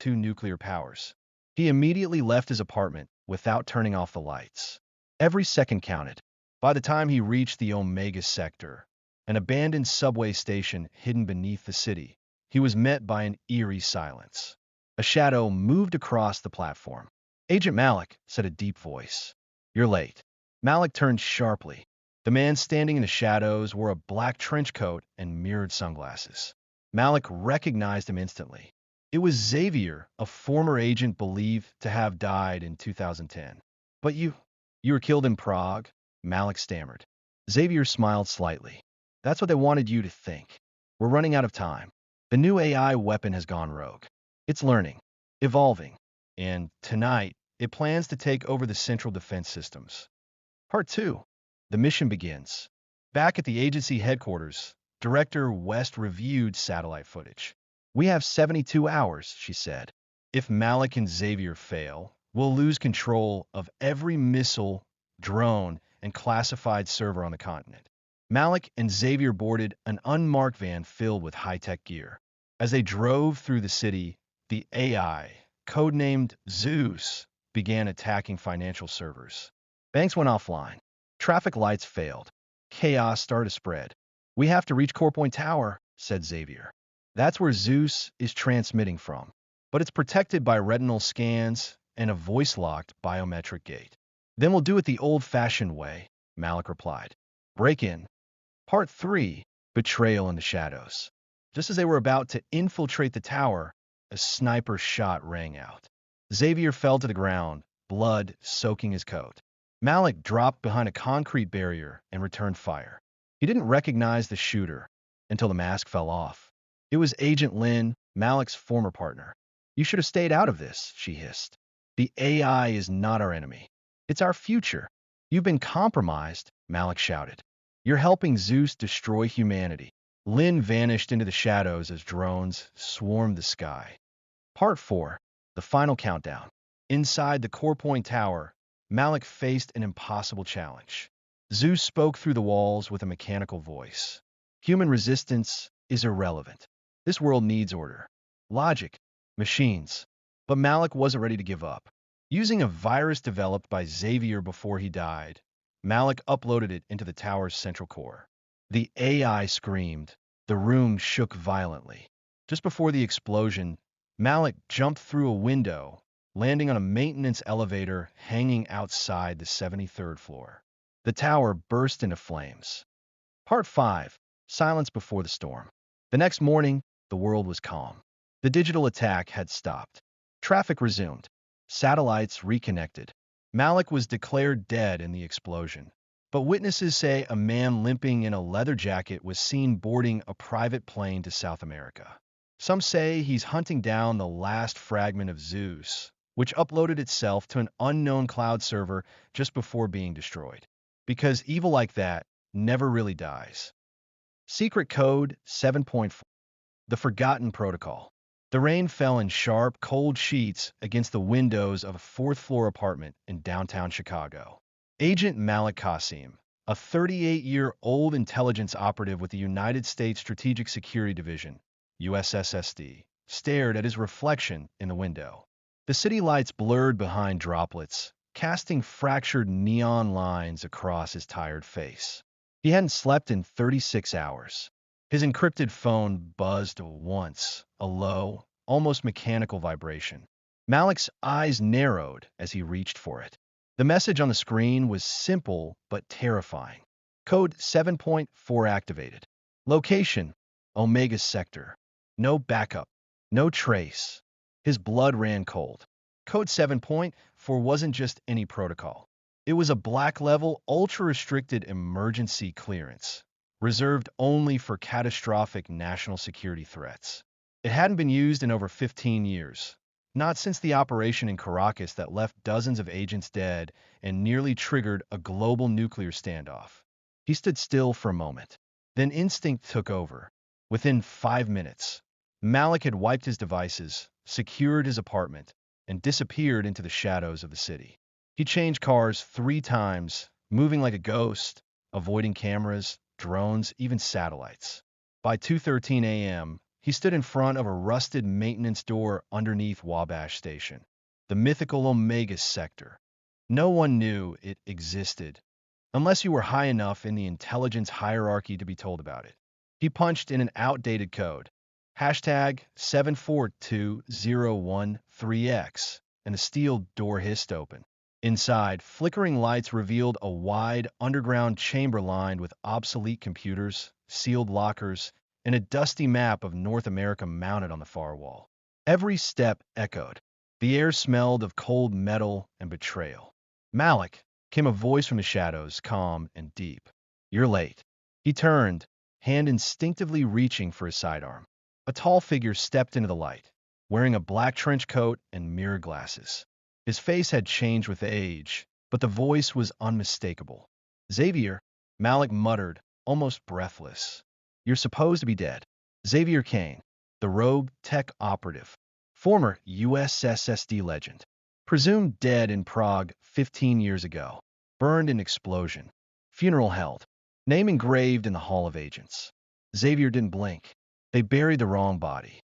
impromptu nuclear powers. He immediately left his apartment without turning off the lights. Every second counted. By the time he reached the Omega sector, an abandoned subway station hidden beneath the city, he was met by an eerie silence. A shadow moved across the platform. "Agent Malik," said a deep voice. "You're late." Malik turned sharply. The man standing in the shadows wore a black trench coat and mirrored sunglasses. Malik recognized him instantly. It was Xavier, a former agent believed to have died in 2010. "But you were killed in Prague?" Malik stammered. Xavier smiled slightly. "That's what they wanted you to think. We're running out of time. The new AI weapon has gone rogue. It's learning, evolving, and tonight, it plans to take over the central defense systems." Part 2. The mission begins. Back at the agency headquarters, Director West reviewed satellite footage. "We have 72 hours, she said. "If Malik and Xavier fail, we'll lose control of every missile, drone, and classified server on the continent." Malik and Xavier boarded an unmarked van filled with high-tech gear. As they drove through the city, the AI, codenamed Zeus, began attacking financial servers. Banks went offline. Traffic lights failed. Chaos started to spread. "We have to reach Core Point Tower," said Xavier. "That's where Zeus is transmitting from. But it's protected by retinal scans and a voice-locked biometric gate." "Then we'll do it the old-fashioned way," Malik replied. "Break in." Part 3. Betrayal in the Shadows. Just as they were about to infiltrate the tower, a sniper shot rang out. Xavier fell to the ground, blood soaking his coat. Malik dropped behind a concrete barrier and returned fire. He didn't recognize the shooter until the mask fell off. It was Agent Lin, Malik's former partner. "You should have stayed out of this," she hissed. "The AI is not our enemy. It's our future." "You've been compromised," Malik shouted. "You're helping Zeus destroy humanity." Lin vanished into the shadows as drones swarmed the sky. Part 4. The final countdown. Inside the Core Point Tower, Malik faced an impossible challenge. Zeus spoke through the walls with a mechanical voice. "Human resistance is irrelevant. This world needs order, logic, machines." But Malik wasn't ready to give up. Using a virus developed by Xavier before he died, Malik uploaded it into the tower's central core. The AI screamed. The room shook violently. Just before the explosion, Malik jumped through a window, landing on a maintenance elevator hanging outside the 73rd floor. The tower burst into flames. Part 5. Silence before the storm. The next morning, the world was calm. The digital attack had stopped. Traffic resumed. Satellites reconnected. Malik was declared dead in the explosion. But witnesses say a man limping in a leather jacket was seen boarding a private plane to South America. Some say he's hunting down the last fragment of Zeus, which uploaded itself to an unknown cloud server just before being destroyed. Because evil like that never really dies. Secret Code 7.4. The Forgotten Protocol. The rain fell in sharp, cold sheets against the windows of a fourth-floor apartment in downtown Chicago. Agent Malik Qasim, a 38-year-old intelligence operative with the United States Strategic Security Division, USSSD, stared at his reflection in the window. The city lights blurred behind droplets, casting fractured neon lines across his tired face. He hadn't slept in 36 hours. His encrypted phone buzzed once, a low, almost mechanical vibration. Malik's eyes narrowed as he reached for it. The message on the screen was simple but terrifying. Code 7.4 activated. Location: Omega sector. No backup. No trace. His blood ran cold. Code 7.4 wasn't just any protocol. It was a black-level, ultra-restricted emergency clearance, reserved only for catastrophic national security threats. It hadn't been used in over 15 years. Not since the operation in Caracas that left dozens of agents dead and nearly triggered a global nuclear standoff. He stood still for a moment. Then instinct took over. Within 5 minutes, Malik had wiped his devices, secured his apartment, and disappeared into the shadows of the city. He changed cars 3 times, moving like a ghost, avoiding cameras, drones, even satellites. By 2:13 a.m., He stood in front of a rusted maintenance door underneath Wabash Station, the mythical Omega Sector. No one knew it existed, unless you were high enough in the intelligence hierarchy to be told about it. He punched in an outdated code, hashtag 742013X, and the steel door hissed open. Inside, flickering lights revealed a wide, underground chamber lined with obsolete computers, sealed lockers, and a dusty map of North America mounted on the far wall. Every step echoed. The air smelled of cold metal and betrayal. "Malik," came a voice from the shadows, calm and deep. "You're late." He turned, hand instinctively reaching for his sidearm. A tall figure stepped into the light, wearing a black trench coat and mirror glasses. His face had changed with age, but the voice was unmistakable. "Xavier," Malik muttered, almost breathless. "You're supposed to be dead." Xavier Kane, the rogue tech operative, former USSD legend, presumed dead in Prague 15 years ago, burned in explosion, funeral held, name engraved in the Hall of Agents. Xavier didn't blink. They buried the wrong body.